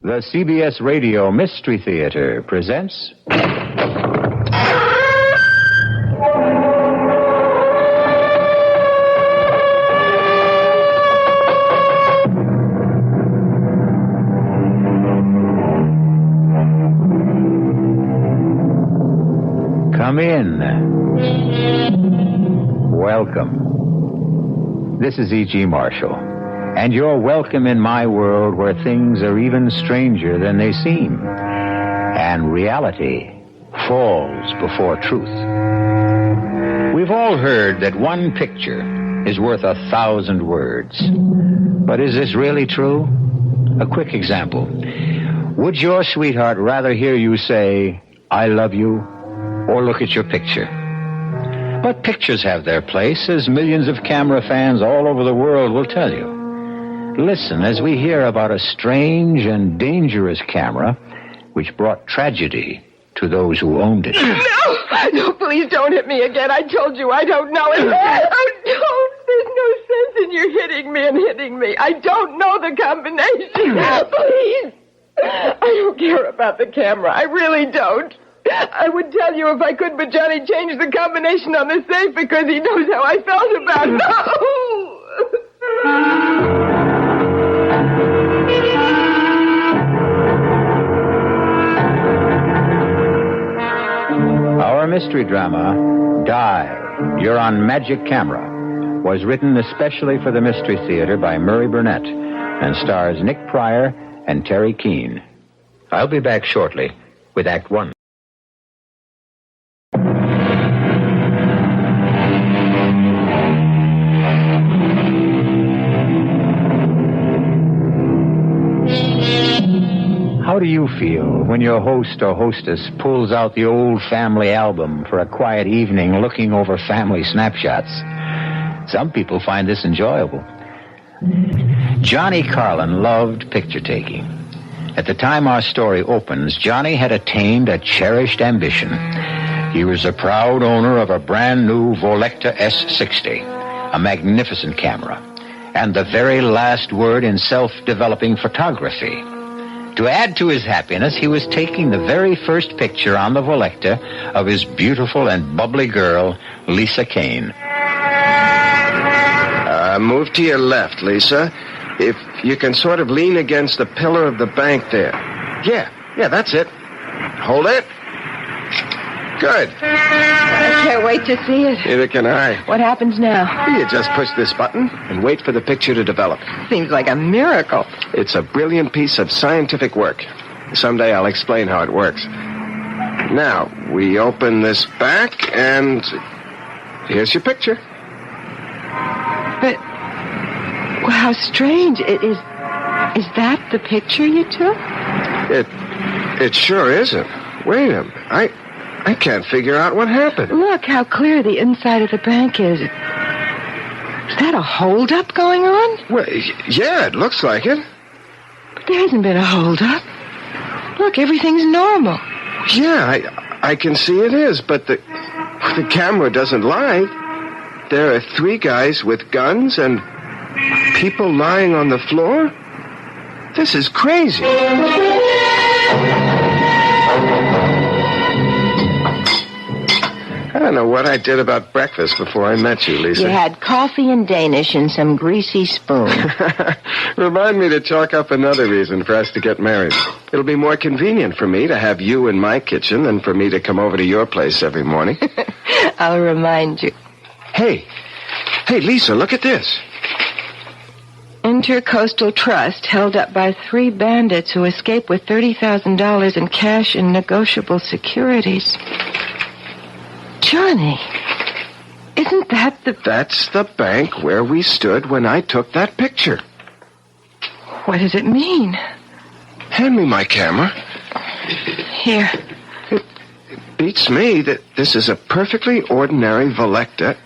The CBS Radio Mystery Theater presents... Come in. Welcome. This is E.G. Marshall, and you're welcome in my world where things are even stranger than they seem, and reality falls before truth. We've all heard that one picture is worth 1,000 words. But is this really true? A quick example. Would your sweetheart rather hear you say, "I love you," or look at your picture? But pictures have their place, as millions of camera fans all over the world will tell you. Listen as we hear about a strange and dangerous camera which brought tragedy to those who owned it. No, please don't hit me again. I told you I don't know it. Oh, don't. There's no sense in you hitting me and hitting me. I don't know the combination. Please. I don't care about the camera. I really don't. I would tell you if I could, but Johnny changed the combination on the safe because he knows how I felt about it. Our mystery drama, Die, You're on Magic Camera, was written especially for the Mystery Theater by Murray Burnett and stars Nick Pryor and Teri Keane. I'll be back shortly with Act One. How do you feel when your host or hostess pulls out the old family album for a quiet evening looking over family snapshots? Some people find this enjoyable. Johnny Carlin loved picture taking. At the time our story opens, Johnny had attained a cherished ambition. He was the proud owner of a brand new Volecta S60, a magnificent camera, and the very last word in self-developing photography. To add to his happiness, he was taking the very first picture on the Volecta of his beautiful and bubbly girl, Lisa Keane. Move to your left, Lisa. If you can sort of lean against the pillar of the bank there. Yeah, that's it. Hold it. Good. I can't wait to see it. Neither can I. What happens now? You just push this button and wait for the picture to develop. Seems like a miracle. It's a brilliant piece of scientific work. Someday I'll explain how it works. Now, we open this back, and here's your picture. But, well, how strange. Is that the picture you took? It sure isn't. Wait a minute. I can't figure out what happened. Look how clear the inside of the bank is. Is that a holdup going on? Well, yeah, it looks like it. But there hasn't been a holdup. Look, everything's normal. Yeah, I can see it is, but the camera doesn't lie. There are 3 guys with guns and people lying on the floor. This is crazy. I don't know what I did about breakfast before I met you, Lisa. You had coffee and Danish and some greasy spoon. Remind me to chalk up another reason for us to get married. It'll be more convenient for me to have you in my kitchen than for me to come over to your place every morning. I'll remind you. Hey, Lisa, look at this. Intercoastal Trust held up by 3 bandits who escaped with $30,000 in cash and negotiable securities. Johnny, isn't that the... That's the bank where we stood when I took that picture. What does it mean? Hand me my camera. Here. It beats me that this is a perfectly ordinary Volecta.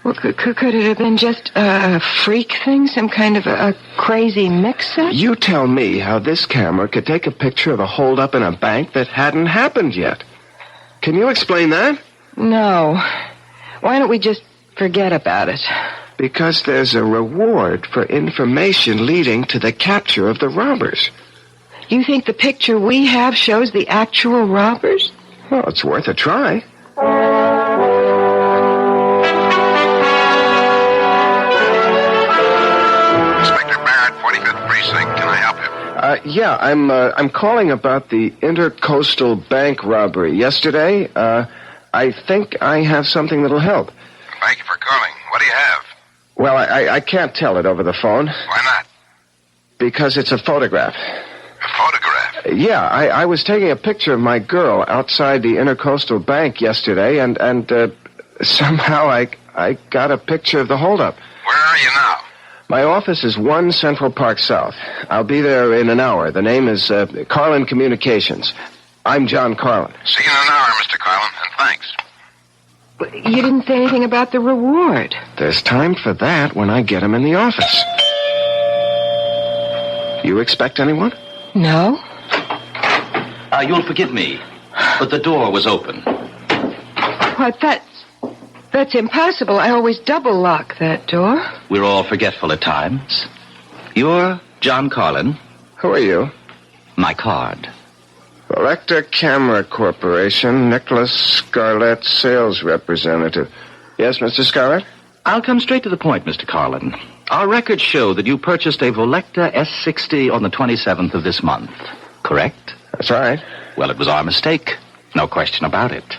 Well, could it have been just a freak thing? Some kind of a crazy mix-up? You tell me how this camera could take a picture of a holdup in a bank that hadn't happened yet. Can you explain that? No. Why don't we just forget about it? Because there's a reward for information leading to the capture of the robbers. You think the picture we have shows the actual robbers? Well, it's worth a try. Inspector Barrett, 45th Precinct. Can I help you? Yeah, I'm calling about the Intercoastal Bank robbery yesterday. I think I have something that'll help. Thank you for calling. What do you have? Well, I can't tell it over the phone. Why not? Because it's a photograph. A photograph? Yeah, I was taking a picture of my girl outside the Intercoastal Bank yesterday, and somehow I got a picture of the holdup. Where are you now? My office is 1 Central Park South. I'll be there in an hour. The name is Carlin Communications. I'm John Carlin. See you in an hour, Mr. Carlin, and thanks. You didn't say anything about the reward. There's time for that when I get him in the office. You expect anyone? No. You'll forgive me, but the door was open. What, that's impossible. I always double lock that door. We're all forgetful at times. You're John Carlin. Who are you? My card. Electa Camera Corporation, Nicholas Scarlett, sales representative. Yes, Mr. Scarlett? I'll come straight to the point, Mr. Carlin. Our records show that you purchased a Volecta S60 on the 27th of this month, correct? That's right. Well, it was our mistake. No question about it.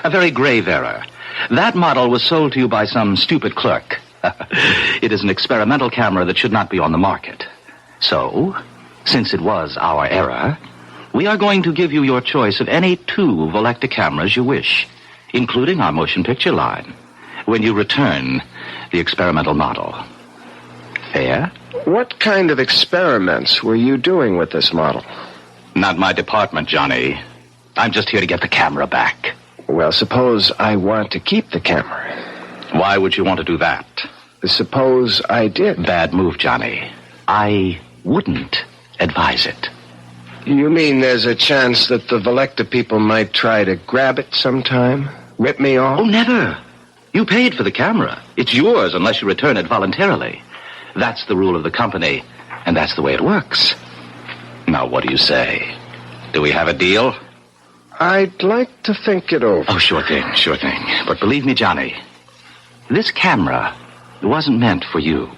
A very grave error. That model was sold to you by some stupid clerk. It is an experimental camera that should not be on the market. So, since it was our error, we are going to give you your choice of any 2 Volecta cameras you wish, including our motion picture line, when you return the experimental model. Fair? What kind of experiments were you doing with this model? Not my department, Johnny. I'm just here to get the camera back. Well, suppose I want to keep the camera. Why would you want to do that? Suppose I did. Bad move, Johnny. I wouldn't advise it. You mean there's a chance that the Volecta people might try to grab it sometime? Rip me off? Oh, never. You paid for the camera. It's yours unless you return it voluntarily. That's the rule of the company, and that's the way it works. Now, what do you say? Do we have a deal? I'd like to think it over. Oh, sure thing. But believe me, Johnny, this camera wasn't meant for you.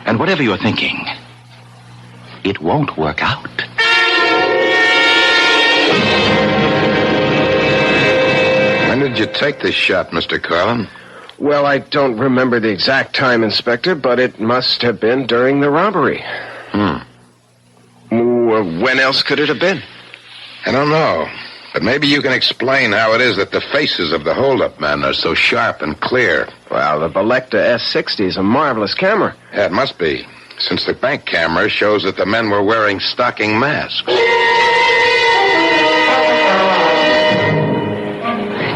And whatever you're thinking, it won't work out. When did you take this shot, Mr. Carlin? Well, I don't remember the exact time, Inspector, but it must have been during the robbery. When else could it have been? I don't know. But maybe you can explain how it is that the faces of the hold-up men are so sharp and clear. Well, the Volecta S60 is a marvelous camera. Yeah, it must be, since the bank camera shows that the men were wearing stocking masks.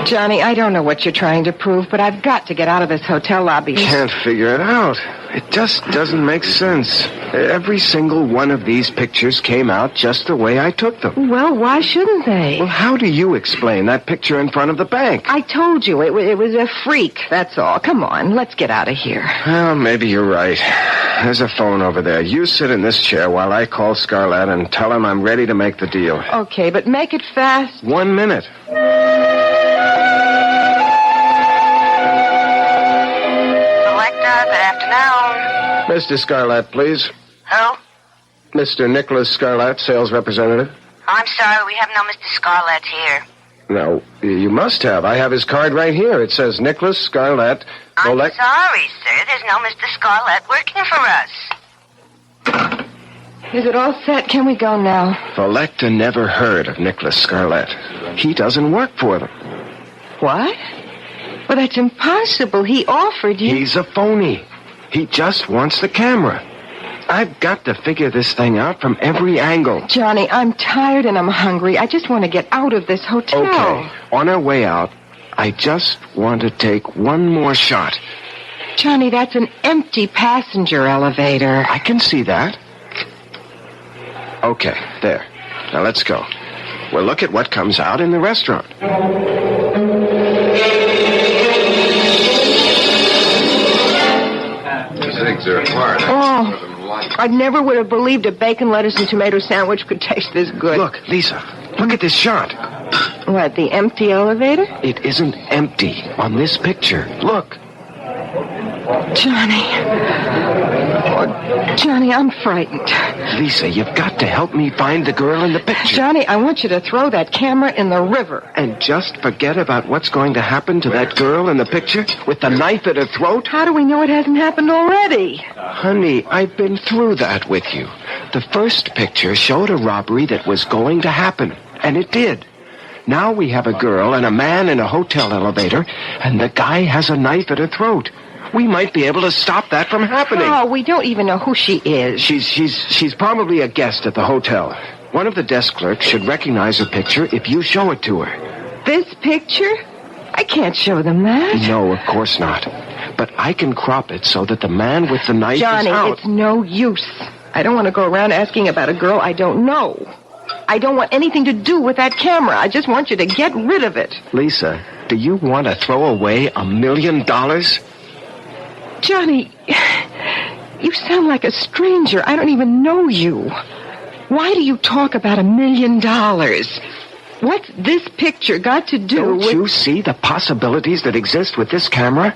Johnny, I don't know what you're trying to prove, but I've got to get out of this hotel lobby. Can't figure it out. It just doesn't make sense. Every single one of these pictures came out just the way I took them. Well, why shouldn't they? Well, how do you explain that picture in front of the bank? I told you, it was a freak, that's all. Come on, let's get out of here. Well, maybe you're right. There's a phone over there. You sit in this chair while I call Scarlett and tell him I'm ready to make the deal. Okay, but make it fast. 1 minute. Good afternoon. Mr. Scarlett, please. Who? Mr. Nicholas Scarlett, sales representative. I'm sorry, we have no Mr. Scarlett here. No, you must have. I have his card right here. It says Nicholas Scarlett. I'm sorry, sir. There's no Mr. Scarlett working for us. Is it all set? Can we go now? Volecta never heard of Nicholas Scarlett. He doesn't work for them. What? Well, that's impossible. He offered you... He's a phony. He just wants the camera. I've got to figure this thing out from every angle. Johnny, I'm tired and I'm hungry. I just want to get out of this hotel. Okay. On our way out, I just want to take one more shot. Johnny, that's an empty passenger elevator. I can see that. Okay, there. Now let's go. We'll look at what comes out in the restaurant. The zigs are apart. Oh, I never would have believed a bacon, lettuce, and tomato sandwich could taste this good. Look, Lisa, look at this shot. What, the empty elevator? It isn't empty on this picture. Look. Johnny. Oh, Johnny, I'm frightened. Lisa, you've got to help me find the girl in the picture. Johnny, I want you to throw that camera in the river. And just forget about what's going to happen to that girl in the picture with the knife at her throat? How do we know it hasn't happened already? Honey, I've been through that with you. The first picture showed a robbery that was going to happen, and it did. Now we have a girl and a man in a hotel elevator, and the guy has a knife at her throat. We might be able to stop that from happening. Oh, we don't even know who she is. She's probably a guest at the hotel. One of the desk clerks should recognize her picture if you show it to her. This picture? I can't show them that. No, of course not. But I can crop it so that the man with the knife Johnny, is out. It's no use. I don't want to go around asking about a girl I don't know. I don't want anything to do with that camera. I just want you to get rid of it. Lisa, do you want to throw away $1 million? Johnny, you sound like a stranger. I don't even know you. Why do you talk about $1 million? What's this picture got to do with... Don't you see the possibilities that exist with this camera?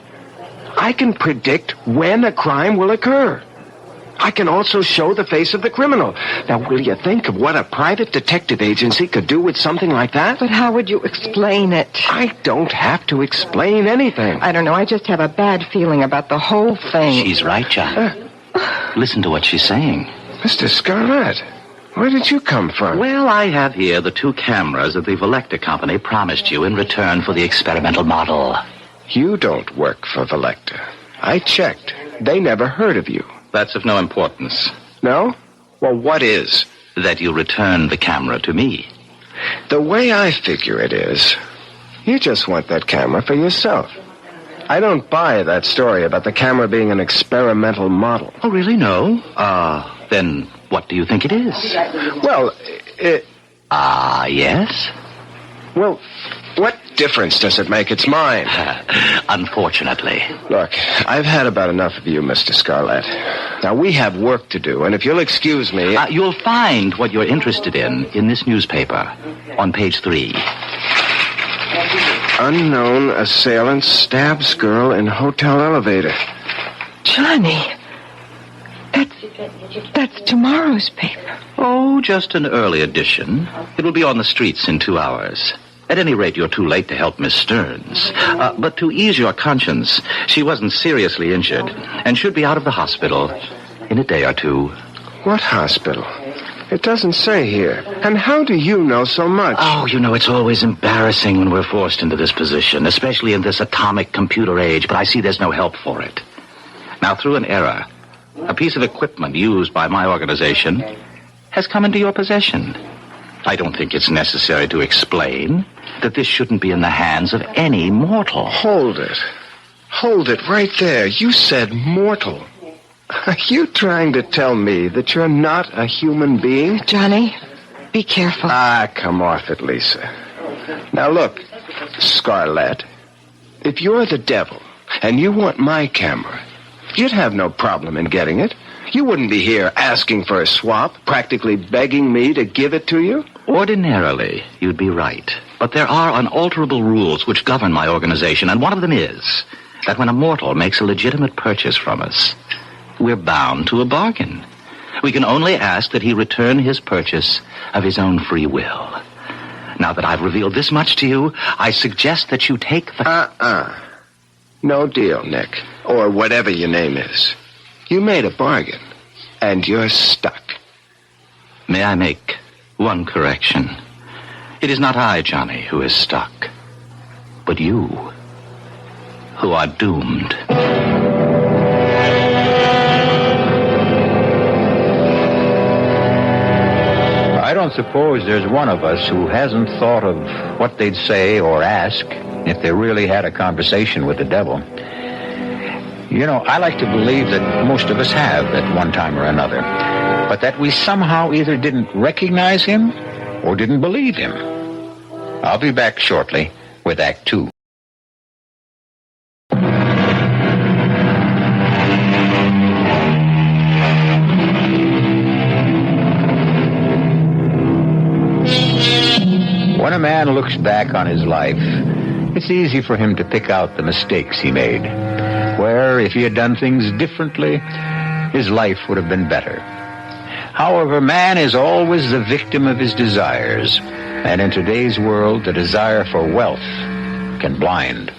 I can predict when a crime will occur. I can also show the face of the criminal. Now, will you think of what a private detective agency could do with something like that? But how would you explain it? I don't have to explain anything. I don't know. I just have a bad feeling about the whole thing. She's right, John. Listen to what she's saying. Mr. Scarlett, where did you come from? Well, I have here the 2 cameras that the Velecta Company promised you in return for the experimental model. You don't work for Velecta. I checked. They never heard of you. That's of no importance. No? Well, what is? That you return the camera to me. The way I figure it is, you just want that camera for yourself. I don't buy that story about the camera being an experimental model. Oh, really? No? Then what do you think it is? Well, yes? Well, what difference does it make? It's mine. Unfortunately. Look, I've had about enough of you, Mr. Scarlett. Now, we have work to do, and if you'll excuse me... You'll find what you're interested in this newspaper on page 3. Unknown assailant stabs girl in hotel elevator. Johnny, that's tomorrow's paper. Oh, just an early edition. It will be on the streets in 2 hours. At any rate, you're too late to help Miss Stearns. But to ease your conscience, she wasn't seriously injured and should be out of the hospital in a day or 2. What hospital? It doesn't say here. And how do you know so much? Oh, you know, it's always embarrassing when we're forced into this position, especially in this atomic computer age, but I see there's no help for it. Now, through an error, a piece of equipment used by my organization has come into your possession. I don't think it's necessary to explain that this shouldn't be in the hands of any mortal. Hold it. Hold it right there. You said mortal. Are you trying to tell me that you're not a human being? Johnny, be careful. Come off it, Lisa. Now look, Scarlett, if you're the devil and you want my camera, you'd have no problem in getting it. You wouldn't be here asking for a swap, practically begging me to give it to you. Ordinarily, you'd be right. But there are unalterable rules which govern my organization, and one of them is that when a mortal makes a legitimate purchase from us, we're bound to a bargain. We can only ask that he return his purchase of his own free will. Now that I've revealed this much to you, I suggest that you take the... No deal, Nick. Or whatever your name is. You made a bargain, and you're stuck. May I make one correction? It is not I, Johnny, who is stuck, but you, who are doomed. I don't suppose there's one of us who hasn't thought of what they'd say or ask if they really had a conversation with the devil. You know, I like to believe that most of us have at one time or another, but that we somehow either didn't recognize him or didn't believe him. I'll be back shortly with Act 2. When a man looks back on his life, it's easy for him to pick out the mistakes he made, where if he had done things differently, his life would have been better. However, man is always the victim of his desires, and in today's world, the desire for wealth can blind.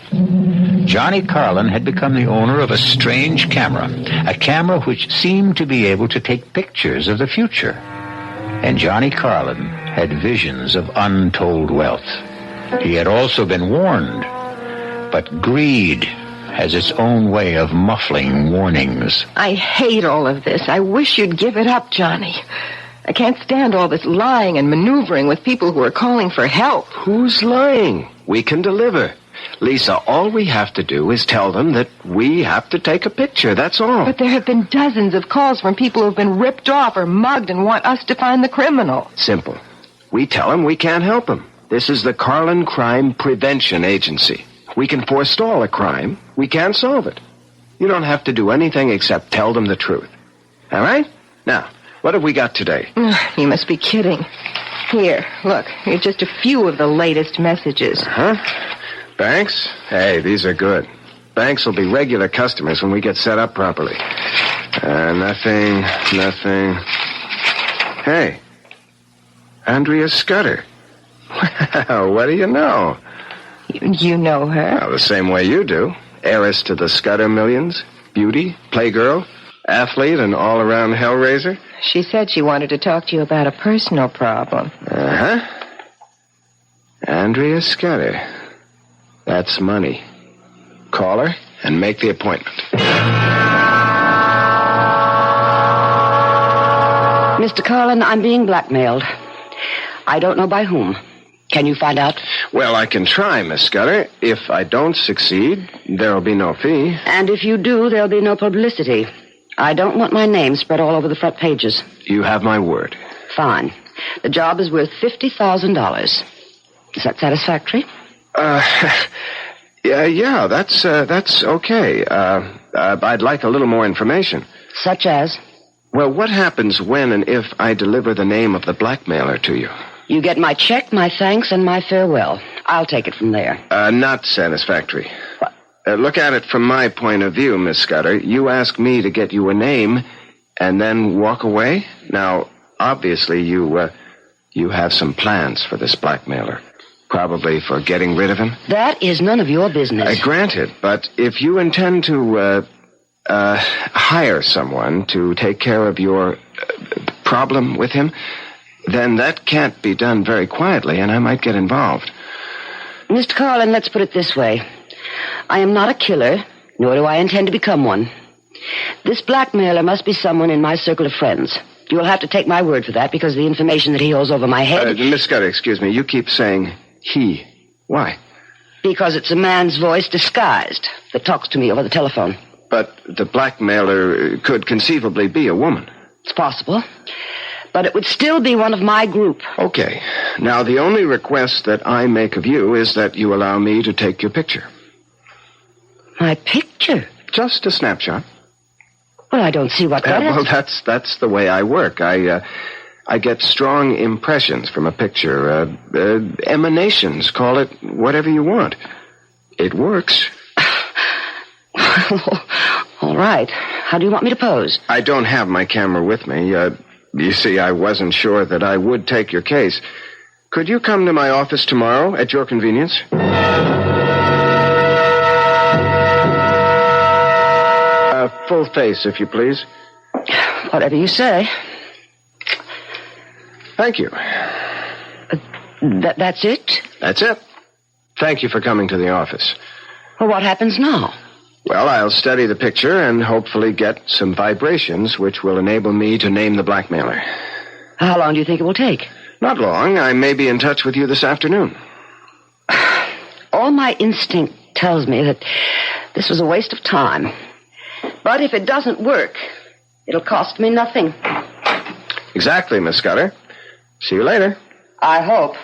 Johnny Carlin had become the owner of a strange camera, a camera which seemed to be able to take pictures of the future. And Johnny Carlin had visions of untold wealth. He had also been warned, but greed has its own way of muffling warnings. I hate all of this. I wish you'd give it up, Johnny. I can't stand all this lying and maneuvering with people who are calling for help. Who's lying? We can deliver. Lisa, all we have to do is tell them that we have to take a picture, that's all. But there have been dozens of calls from people who have been ripped off or mugged and want us to find the criminal. Simple. We tell them we can't help them. This is the Carlin Crime Prevention Agency. We can forestall a crime. We can't solve it. You don't have to do anything except tell them the truth. All right? Now, what have we got today? You must be kidding. Here, look. Here's just a few of the latest messages. Banks? Hey, these are good. Banks will be regular customers when we get set up properly. Nothing. Hey, Andrea Scudder. Well, what do you know? You know her? Well, the same way you do. Heiress to the Scudder millions, beauty, playgirl, athlete, and all-around hellraiser. She said she wanted to talk to you about a personal problem. Andrea Scudder. That's money. Call her and make the appointment. Mr. Carlin, I'm being blackmailed. I don't know by whom. Can you find out? Well, I can try, Miss Scudder. If I don't succeed, there'll be no fee. And if you do, there'll be no publicity. I don't want my name spread all over the front pages. You have my word. Fine. The job is worth $50,000. Is that satisfactory? Yeah, that's okay. I'd like a little more information. Such as? Well, what happens when and if I deliver the name of the blackmailer to you? You get my check, my thanks, and my farewell. I'll take it from there. Not satisfactory. What? Look at it from my point of view, Miss Scudder. You ask me to get you a name and then walk away? Now, obviously, you have some plans for this blackmailer. Probably for getting rid of him. That is none of your business. Granted, but if you intend to hire someone to take care of your problem with him, then that can't be done very quietly, and I might get involved. Mr. Carlin, let's put it this way. I am not a killer, nor do I intend to become one. This blackmailer must be someone in my circle of friends. You'll have to take my word for that because of the information that he holds over my head. Miss Scudder, excuse me. You keep saying he. Why? Because it's a man's voice disguised that talks to me over the telephone. But the blackmailer could conceivably be a woman. It's possible. But it would still be one of my group. Okay. Now, the only request that I make of you is that you allow me to take your picture. My picture? Just a snapshot. Well, I don't see what that is. Well, that's the way I work. I get strong impressions from a picture. Emanations. Call it whatever you want. It works. All right. How do you want me to pose? I don't have my camera with me. You see, I wasn't sure that I would take your case. Could you come to my office tomorrow at your convenience? Full face, if you please. Whatever you say. Thank you. That's it? That's it. Thank you for coming to the office. Well, what happens now? Well, I'll study the picture and hopefully get some vibrations which will enable me to name the blackmailer. How long do you think it will take? Not long. I may be in touch with you this afternoon. All my instinct tells me that this was a waste of time. But if it doesn't work, it'll cost me nothing. Exactly, Miss Scudder. See you later. I hope.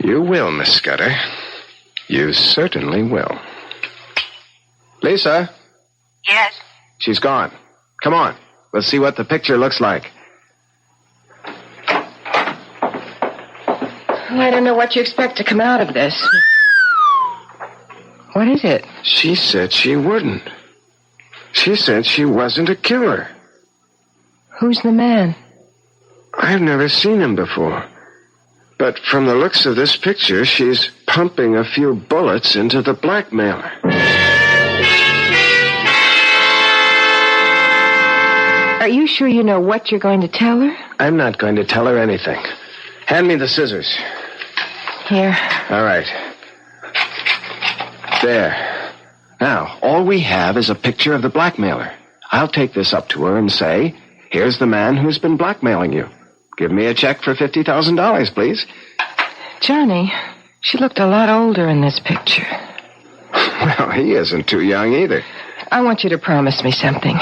You will, Miss Scudder. You certainly will. Lisa? Yes? She's gone. Come on. We'll see what the picture looks like. Well, I don't know what you expect to come out of this. What is it? She said she wouldn't. She said she wasn't a killer. Who's the man? I've never seen him before. But from the looks of this picture, she's pumping a few bullets into the blackmailer. Are you sure you know what you're going to tell her? I'm not going to tell her anything. Hand me the scissors. Here. All right. There. Now, all we have is a picture of the blackmailer. I'll take this up to her and say, here's the man who's been blackmailing you. Give me a check for $50,000, please. Johnny, she looked a lot older in this picture. Well, he isn't too young either. I want you to promise me something.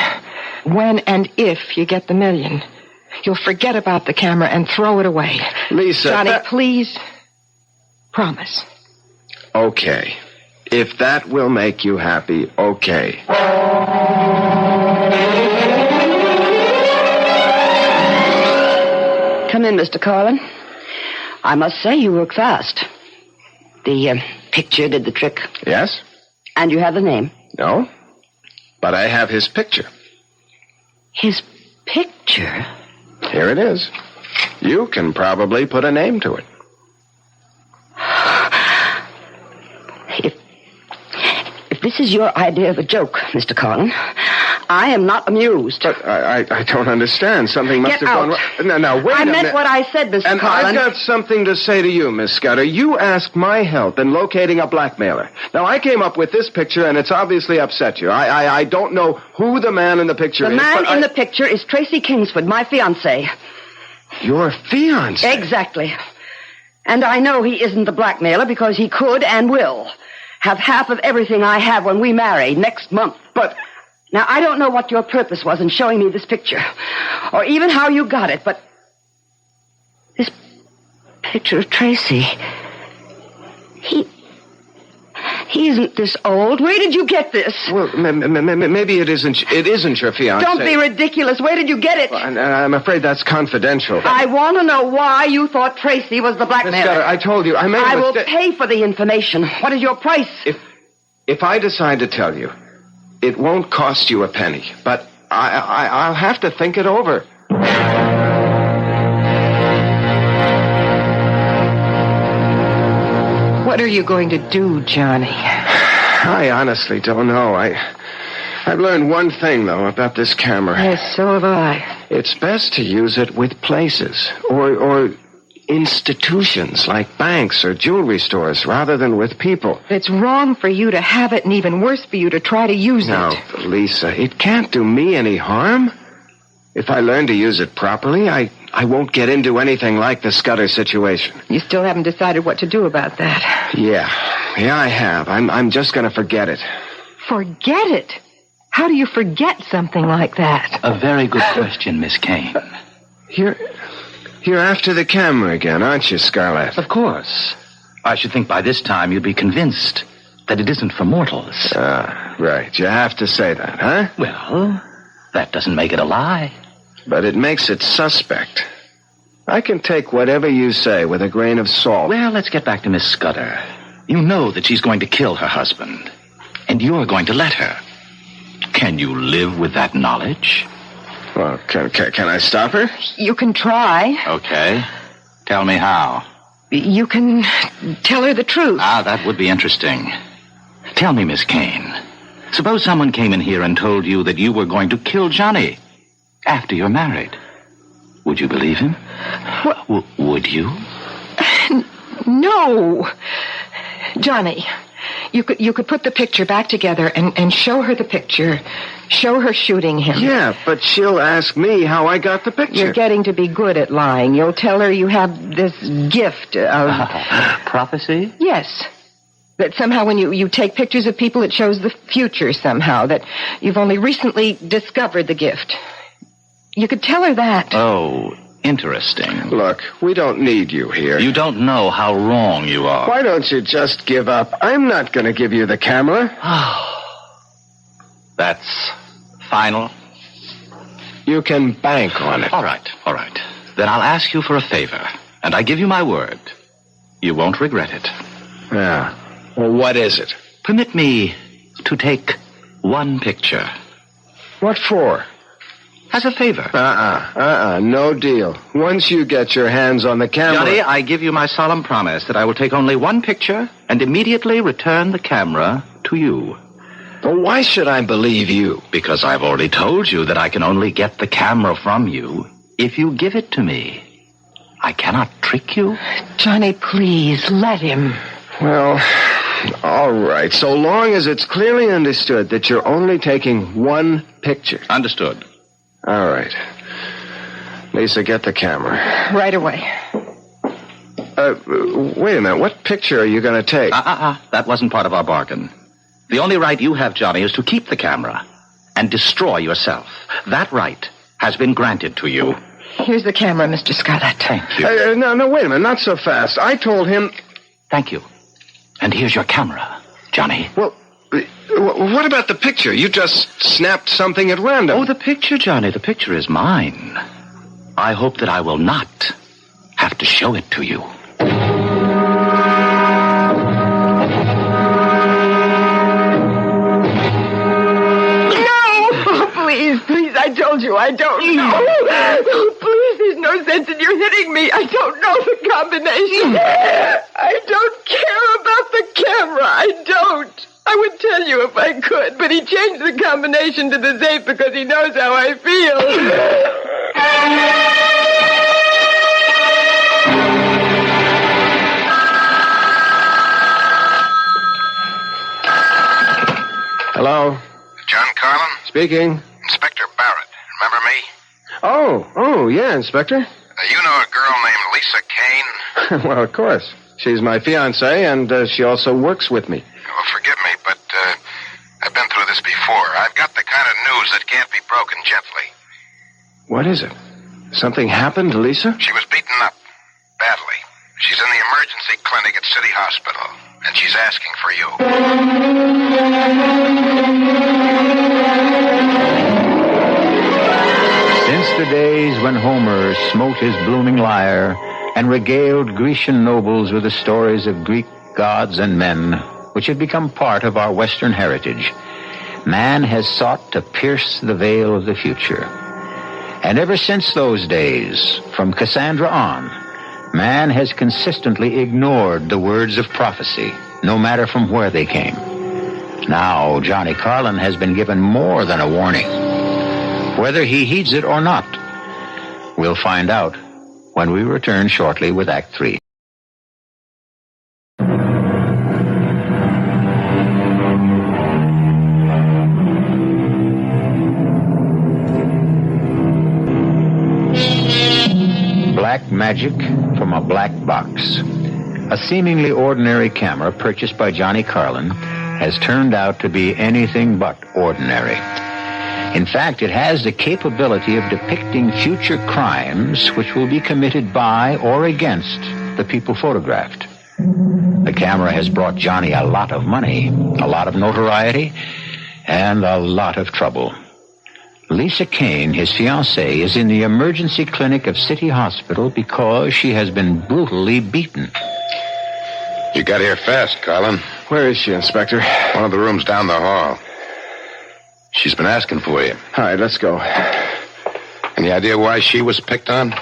When and if you get the $1 million, you'll forget about the camera and throw it away. Lisa... Johnny, please. Promise. Okay. If that will make you happy, okay. Come in, Mr. Carlin. I must say you work fast. The picture did the trick. Yes? And you have the name? No. But I have his picture. His picture? Here it is. You can probably put a name to it. If this is your idea of a joke, Mr. Carlin, I am not amused. But I don't understand. Something must Get have out. gone wrong. No, wait I a minute. meant what I said, Mr. And Carlin. I've got something to say to you, Miss Scudder. You asked my help in locating a blackmailer. Now, I came up with this picture, and it's obviously upset you. I don't know who the man in the picture The is. man in the picture is Tracy Kingsford, my fiancé. Your fiancé? Exactly. And I know he isn't the blackmailer because he could and will have half of everything I have when we marry next month. But... Now, I don't know what your purpose was in showing me this picture, or even how you got it, but this picture of Tracy, he isn't this old. Where did you get this? Well, maybe it isn't your fiancé. Don't be ridiculous. Where did you get it? Well, I'm afraid that's confidential. I want to know why you thought Tracy was the Miss blackmailer. Scudder, I told you, I made a I will mistake. pay for the information. What is your price? If I decide to tell you, it won't cost you a penny, but I'll have to think it over. What are you going to do, Johnny? I honestly don't know. I've learned one thing, though, about this camera. Yes, so have I. It's best to use it with places or institutions like banks or jewelry stores rather than with people. It's wrong for you to have it and even worse for you to try to use Now, it. Lisa, it can't do me any harm. If I learn to use it properly, I won't get into anything like the Scudder situation. You still haven't decided what to do about that. Yeah, I have. I'm just going to forget it. Forget it? How do you forget something like that? A very good question, Miss Keane. You're after the camera again, aren't you, Scarlett? Of course. I should think by this time you'd be convinced that it isn't for mortals. Right. You have to say that, huh? Well, that doesn't make it a lie. But it makes it suspect. I can take whatever you say with a grain of salt. Well, let's get back to Miss Scudder. You know that she's going to kill her husband, and you're going to let her. Can you live with that knowledge? Well, can I stop her? You can try. Okay. Tell me how. You can tell her the truth. That would be interesting. Tell me, Miss Keane. Suppose someone came in here and told you that you were going to kill Johnny after you're married. Would you believe him? Would you? No. Johnny, you could put the picture back together and show her the picture. Show her shooting him. Yeah, but she'll ask me how I got the picture. You're getting to be good at lying. You'll tell her you have this gift of... Prophecy? Yes. That somehow when you take pictures of people, it shows the future somehow. That you've only recently discovered the gift. You could tell her that. Oh, interesting. Look, we don't need you here. You don't know how wrong you are. Why don't you just give up? I'm not going to give you the camera. That's final? You can bank on it. All right. Then I'll ask you for a favor, and I give you my word. You won't regret it. Yeah. Well, what is it? Permit me to take one picture. What for? As a favor. No deal. Once you get your hands on the camera... Johnny, I give you my solemn promise that I will take only one picture and immediately return the camera to you. Well, why should I believe you? Because I've already told you that I can only get the camera from you if you give it to me. I cannot trick you. Johnny, please, let him. Well, all right. So long as it's clearly understood that you're only taking one picture. Understood. All right. Lisa, get the camera. Right away. Wait a minute. What picture are you going to take? That wasn't part of our bargain. The only right you have, Johnny, is to keep the camera and destroy yourself. That right has been granted to you. Here's the camera, Mr. Scarlett. Thank you. No, wait a minute. Not so fast. I told him... Thank you. And here's your camera, Johnny. Well, what about the picture? You just snapped something at random. Oh, the picture, Johnny. The picture is mine. I hope that I will not have to show it to you. Please, I told you I don't know. Oh, please, there's no sense in your hitting me. I don't know the combination. I don't care about the camera. I don't. I would tell you if I could, but he changed the combination to the safe because he knows how I feel. Hello? John Carlin? Speaking. Inspector Barrett. Remember me? Oh, yeah, Inspector. You know a girl named Lisa Keane? Well, of course. She's my fiancée, and she also works with me. Well, forgive me, but I've been through this before. I've got the kind of news that can't be broken gently. What is it? Something happened to Lisa? She was beaten up. Badly. She's in the emergency clinic at City Hospital, and she's asking for you. Since the days when Homer smote his blooming lyre and regaled Grecian nobles with the stories of Greek gods and men, which had become part of our Western heritage, man has sought to pierce the veil of the future. And ever since those days, from Cassandra on, man has consistently ignored the words of prophecy, no matter from where they came. Now, Johnny Carlin has been given more than a warning. Whether he heeds it or not, we'll find out when we return shortly with Act 3. Black magic from a black box. A seemingly ordinary camera purchased by Johnny Carlin has turned out to be anything but ordinary. In fact, it has the capability of depicting future crimes which will be committed by or against the people photographed. The camera has brought Johnny a lot of money, a lot of notoriety, and a lot of trouble. Lisa Keane, his fiancée, is in the emergency clinic of City Hospital because she has been brutally beaten. You got here fast, Carlin. Where is she, Inspector? One of the rooms down the hall. She's been asking for you. All right, let's go. Any idea why she was picked on?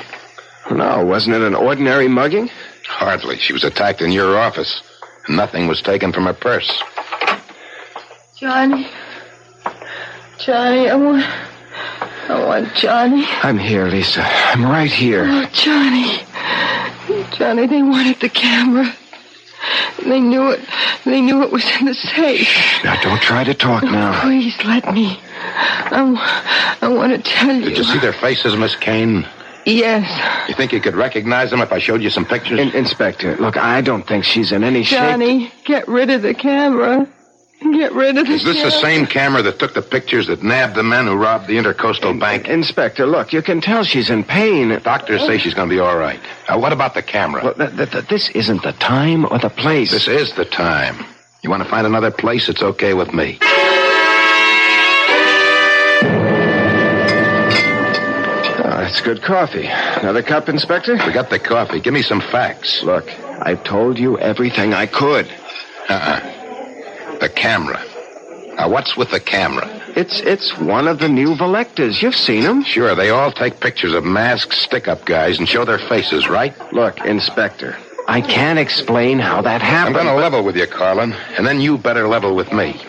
No, wasn't it an ordinary mugging? Hardly. She was attacked in your office. And nothing was taken from her purse. Johnny, I want Johnny. I'm here, Lisa. I'm right here. Oh, Johnny, they wanted the camera. They knew it. They knew it was in the safe. Now, don't try to talk now. Please, let me. I want to tell you. Did you see their faces, Miss Keane? Yes. You think you could recognize them if I showed you some pictures? Inspector, look, I don't think she's in any shape. Johnny, get rid of the camera. Get rid of the Is this camera. the same camera that took the pictures that nabbed the men who robbed the Intercoastal Bank? Inspector, look, you can tell she's in pain. Doctors say she's going to be all right. Now, what about the camera? Well, this isn't the time or the place. This is the time. You want to find another place? It's okay with me. Oh, that's good coffee. Another cup, Inspector? We got the coffee. Give me some facts. Look, I've told you everything I could. The camera. Now, what's with the camera? It's one of the new Volectas. You've seen them. Sure, they all take pictures of masked stick-up guys and show their faces, right? Look, Inspector, I can't explain how that happened. I'm going to level with you, Carlin, and then you better level with me.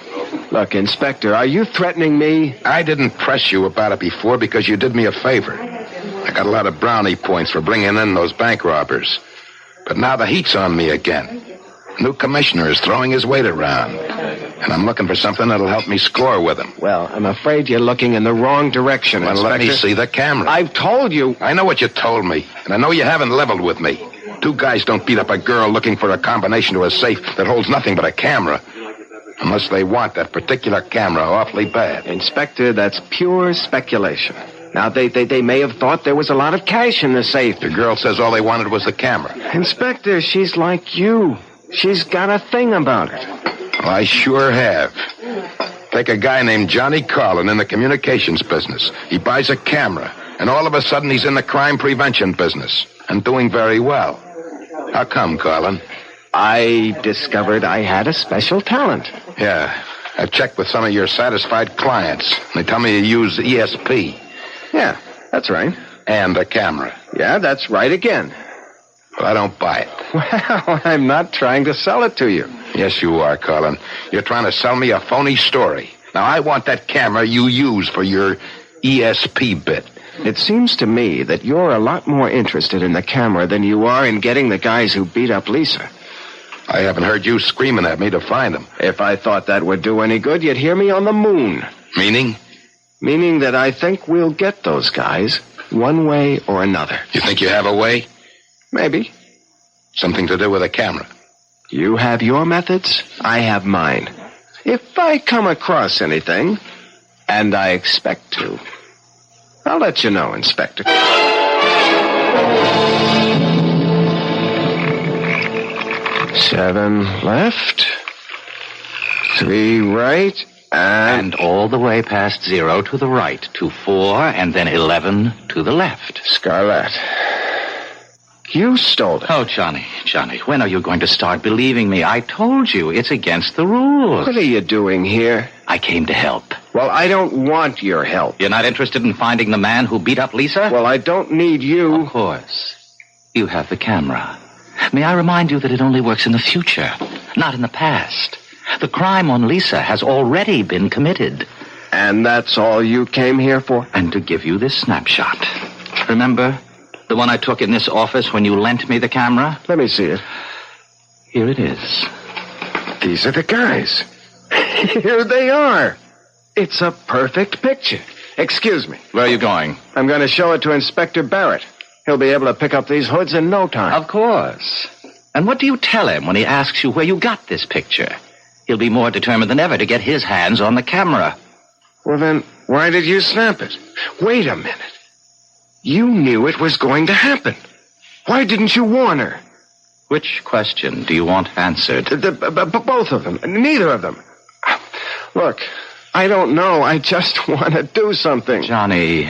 Look, Inspector, are you threatening me? I didn't press you about it before because you did me a favor. I got a lot of brownie points for bringing in those bank robbers. But now the heat's on me again. New commissioner is throwing his weight around. And I'm looking for something that'll help me score with him. Well, I'm afraid you're looking in the wrong direction, Well, Inspector. let me see the camera. I've told you. I know what you told me, and I know you haven't leveled with me. Two guys don't beat up a girl looking for a combination to a safe that holds nothing but a camera. Unless they want that particular camera awfully bad. Inspector, that's pure speculation. Now, they may have thought there was a lot of cash in the safe. The girl says all they wanted was the camera. Inspector, she's like you. She's got a thing about it. Well, I sure have. Take a guy named Johnny Carlin in the communications business. He buys a camera, and all of a sudden he's in the crime prevention business, and doing very well. How come, Carlin? I discovered I had a special talent. Yeah, I checked with some of your satisfied clients. They tell me you use ESP. Yeah, that's right. And a camera. Yeah, that's right again. Well, I don't buy it. Well, I'm not trying to sell it to you. Yes, you are, Carlin. You're trying to sell me a phony story. Now, I want that camera you use for your ESP bit. It seems to me that you're a lot more interested in the camera than you are in getting the guys who beat up Lisa. I haven't heard you screaming at me to find them. If I thought that would do any good, you'd hear me on the moon. Meaning? Meaning that I think we'll get those guys one way or another. You think you have a way? Maybe. Something to do with a camera. You have your methods, I have mine. If I come across anything, and I expect to, I'll let you know, Inspector. 7 left, 3 right, And all the way past 0 to the right, to 4, and then 11 to the left. Scarlett. You stole it. Oh, Johnny, when are you going to start believing me? I told you, it's against the rules. What are you doing here? I came to help. Well, I don't want your help. You're not interested in finding the man who beat up Lisa? Well, I don't need you. Of course. You have the camera. May I remind you that it only works in the future, not in the past. The crime on Lisa has already been committed. And that's all you came here for? And to give you this snapshot. Remember? The one I took in this office when you lent me the camera? Let me see it. Here it is. These are the guys. Here they are. It's a perfect picture. Excuse me. Where are you going? I'm going to show it to Inspector Barrett. He'll be able to pick up these hoods in no time. Of course. And what do you tell him when he asks you where you got this picture? He'll be more determined than ever to get his hands on the camera. Well, then, why did you snap it? Wait a minute. You knew it was going to happen. Why didn't you warn her? Which question do you want answered? Both of them. Neither of them. Look, I don't know. I just want to do something. Johnny,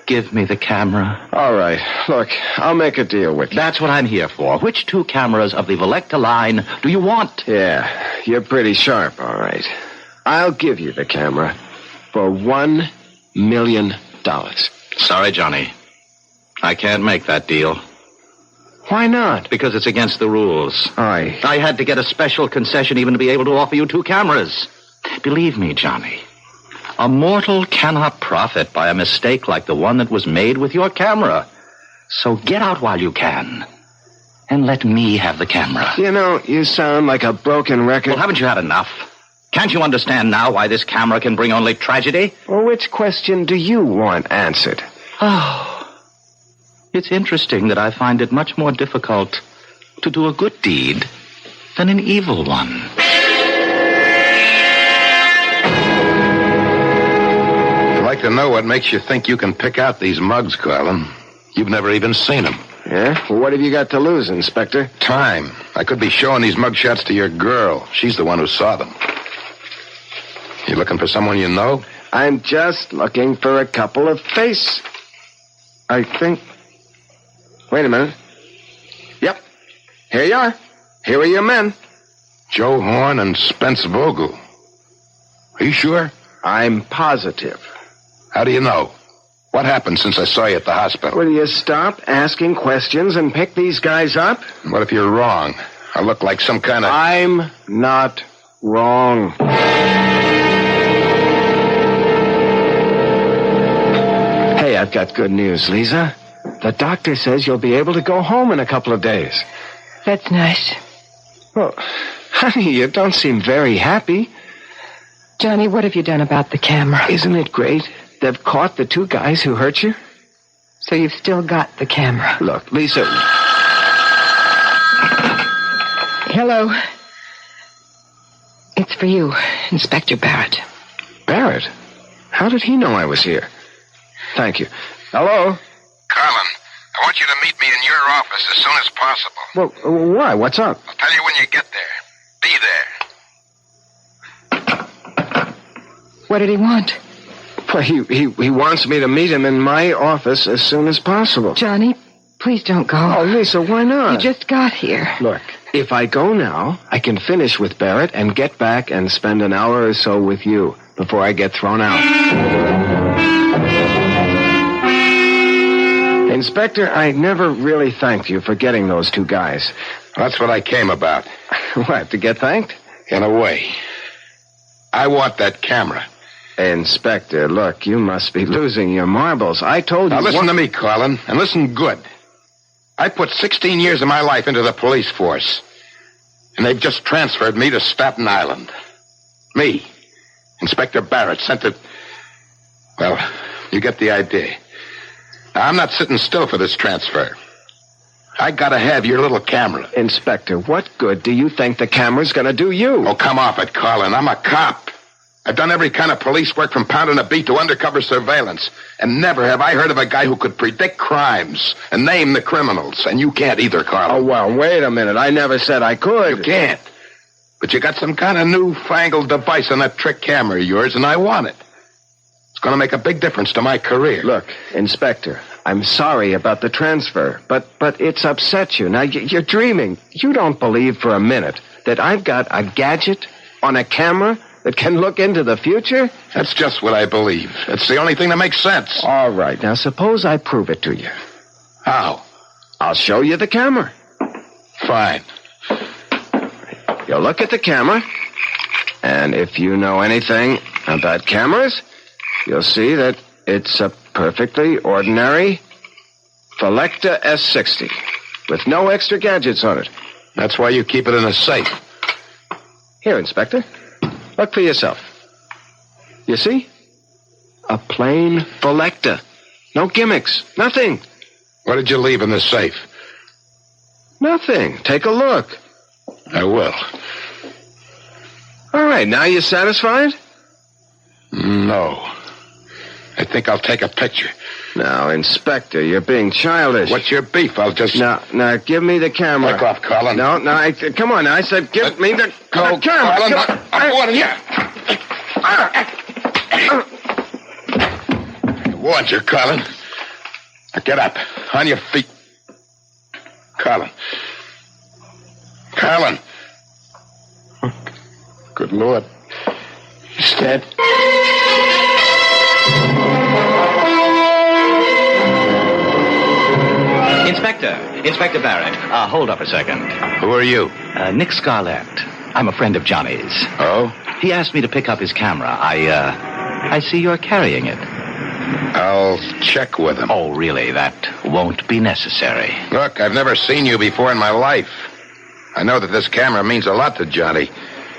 give me the camera. All right. Look, I'll make a deal with you. That's what I'm here for. Which 2 cameras of the Volecta line do you want? Yeah, you're pretty sharp, all right. I'll give you the camera for $1 million. Sorry, Johnny. I can't make that deal. Why not? Because it's against the rules. I had to get a special concession even to be able to offer you 2 cameras. Believe me, Johnny, a mortal cannot profit by a mistake like the one that was made with your camera. So get out while you can, and let me have the camera. You know, you sound like a broken record. Well, haven't you had enough? Can't you understand now why this camera can bring only tragedy? Well, which question do you want answered? Oh, it's interesting that I find it much more difficult to do a good deed than an evil one. I'd like to know what makes you think you can pick out these mugs, Carlin. You've never even seen them. Yeah? Well, what have you got to lose, Inspector? Time. I could be showing these mugshots to your girl. She's the one who saw them. You looking for someone you know? I'm just looking for a couple of faces. I think... Wait a minute. Yep. Here you are. Here are your men. Joe Horn and Spence Vogel. Are you sure? I'm positive. How do you know? What happened since I saw you at the hospital? Will you stop asking questions and pick these guys up? What if you're wrong? I look like some kind of... I'm not wrong. Hey, I've got good news, Lisa. The doctor says you'll be able to go home in a couple of days. That's nice. Well, honey, you don't seem very happy. Johnny, what have you done about the camera? Isn't it great? They've caught the two guys who hurt you. So you've still got the camera. Look, Lisa... Hello. It's for you, Inspector Barrett. Barrett? How did he know I was here? Thank you. Hello? Colin, I want you to meet me in your office as soon as possible. Well, why? What's up? I'll tell you when you get there. Be there. What did he want? Well, he wants me to meet him in my office as soon as possible. Johnny, please don't go. Oh, Lisa, why not? You just got here. Look, if I go now, I can finish with Barrett and get back and spend an hour or so with you before I get thrown out. Inspector, I never really thanked you for getting those two guys. That's what I came about. What, to get thanked? In a way. I want that camera. Inspector, look, you must be losing your marbles. I told you... Now listen to me, Colin, and listen good. I put 16 years of my life into the police force, and they've just transferred me to Staten Island. Me, Inspector Barrett, sent to... Well, you get the idea. Now, I'm not sitting still for this transfer. I gotta have your little camera. Inspector, what good do you think the camera's gonna do you? Oh, come off it, Colin. I'm a cop. I've done every kind of police work from pounding a beat to undercover surveillance. And never have I heard of a guy who could predict crimes and name the criminals. And you can't either, Colin. Oh, well, wait a minute. I never said I could. You can't. But you got some kind of newfangled device on that trick camera of yours, and I want it. It's going to make a big difference to my career. Look, Inspector, I'm sorry about the transfer, but it's upset you. Now, you're dreaming. You don't believe for a minute that I've got a gadget on a camera that can look into the future? That's just what I believe. It's the only thing that makes sense. All right. Now, suppose I prove it to you. How? I'll show you the camera. Fine. You'll look at the camera, and if you know anything about cameras, you'll see that it's a perfectly ordinary Felecta S60 with no extra gadgets on it. That's why you keep it in a safe. Here, Inspector. Look for yourself. You see? A plain Felecta. No gimmicks. Nothing. What did you leave in the safe? Nothing. Take a look. I will. All right. Now you satisfied? No. I think I'll take a picture. Now, Inspector, you're being childish. What's your beef? I'll just... Now, give me the camera. Back off, Colin. No, come on. I said give me the camera. Colin, I'm warning you. I warned you, Colin. Now get up. On your feet. Colin. Colin. Good Lord. He's dead. Inspector Barrett, hold up a second. Who are you? Nick Scarlett. I'm a friend of Johnny's. Oh? He asked me to pick up his camera. I see you're carrying it. I'll check with him. Oh, really? That won't be necessary. Look, I've never seen you before in my life. I know that this camera means a lot to Johnny.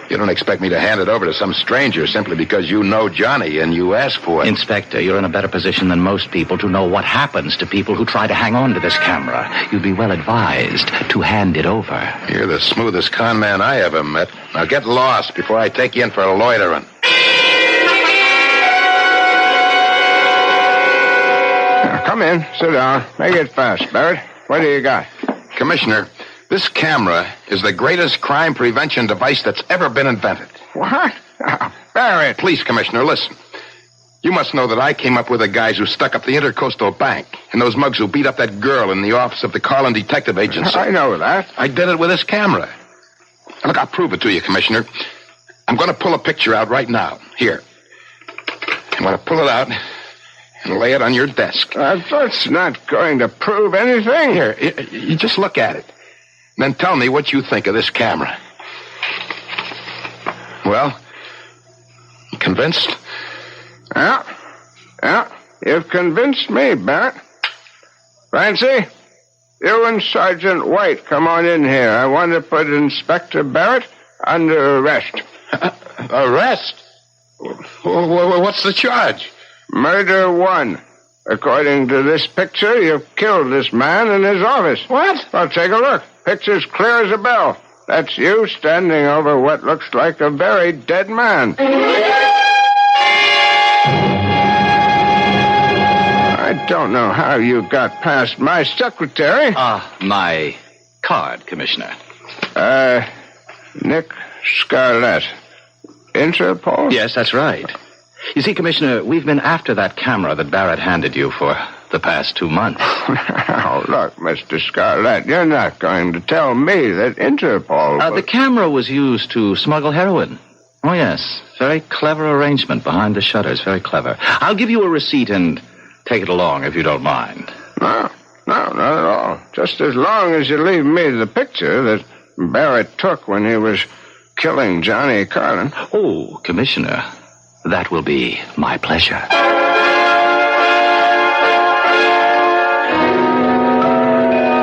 You don't expect me to hand it over to some stranger simply because you know Johnny and you ask for it. Inspector, you're in a better position than most people to know what happens to people who try to hang on to this camera. You'd be well advised to hand it over. You're the smoothest con man I ever met. Now get lost before I take you in for loitering. Now, come in. Sit down. Make it fast, Barrett. What do you got? Commissioner, this camera is the greatest crime prevention device that's ever been invented. What? Barrett. Please, Commissioner, listen. You must know that I came up with the guys who stuck up the Intercoastal Bank and those mugs who beat up that girl in the office of the Carlin Detective Agency. I know that. I did it with this camera. Look, I'll prove it to you, Commissioner. I'm going to pull a picture out right now. Here. I'm going to pull it out and lay it on your desk. That's not going to prove anything. Here, you just look at it. And then tell me what you think of this camera. Well, you convinced? Yeah, you've convinced me, Barrett. Francie, you and Sergeant White come on in here. I want to put Inspector Barrett under arrest. Arrest? What's the charge? Murder 1. According to this picture, you've killed this man in his office. What? Well, take a look. Picture's clear as a bell. That's you standing over what looks like a very dead man. I don't know how you got past my secretary. My card, Commissioner. Nick Scarlett. Interpol? Yes, that's right. You see, Commissioner, we've been after that camera that Barrett handed you for the past 2 months. Now, look, Mr. Scarlett, you're not going to tell me that Interpol... The camera was used to smuggle heroin. Oh, yes. Very clever arrangement behind the shutters. Very clever. I'll give you a receipt and take it along if you don't mind. No, not at all. Just as long as you leave me the picture that Barrett took when he was killing Johnny Carlin. Oh, Commissioner, that will be my pleasure.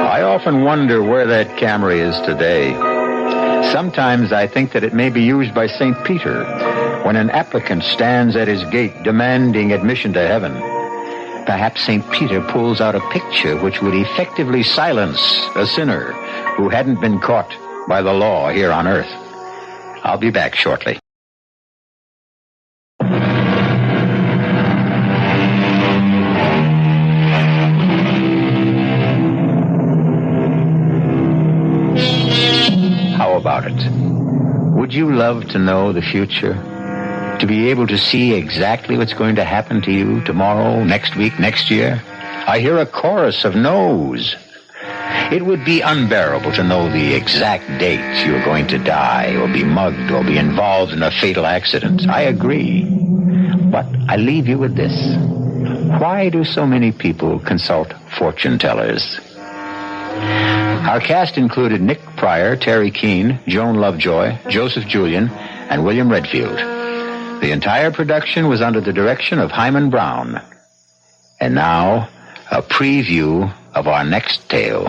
I often wonder where that camera is today. Sometimes I think that it may be used by St. Peter when an applicant stands at his gate demanding admission to heaven. Perhaps St. Peter pulls out a picture which would effectively silence a sinner who hadn't been caught by the law here on earth. I'll be back shortly. How about it? Would you love to know the future? To be able to see exactly what's going to happen to you tomorrow, next week, next year? I hear a chorus of no's. It would be unbearable to know the exact date you're going to die or be mugged or be involved in a fatal accident. I agree. But I leave you with this. Why do so many people consult fortune tellers? Our cast included Nick Pryor, Teri Keane, Joan Lovejoy, Joseph Julian, and William Redfield. The entire production was under the direction of Himan Brown. And now, a preview of our next tale.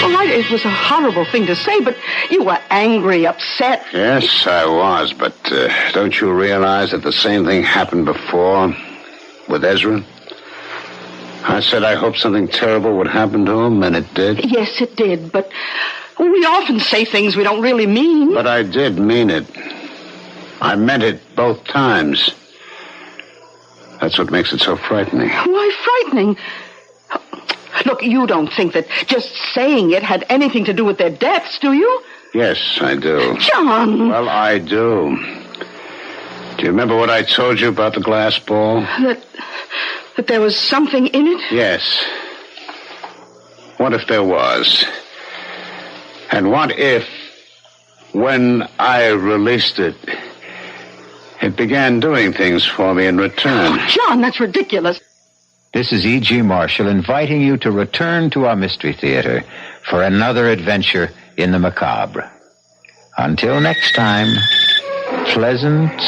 Well, it was a horrible thing to say, but you were angry, upset. Yes, I was, but don't you realize that the same thing happened before with Ezra? I said I hoped something terrible would happen to him, and it did. Yes, it did, but we often say things we don't really mean. But I did mean it. I meant it both times. That's what makes it so frightening. Why frightening? Look, you don't think that just saying it had anything to do with their deaths, do you? Yes, I do. John! Well, I do. Do you remember what I told you about the glass ball? That there was something in it? Yes. What if there was? And what if, when I released it, it began doing things for me in return? Oh, John, that's ridiculous. This is E.G. Marshall inviting you to return to our Mystery Theater for another adventure in the macabre. Until next time, pleasant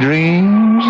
dreams.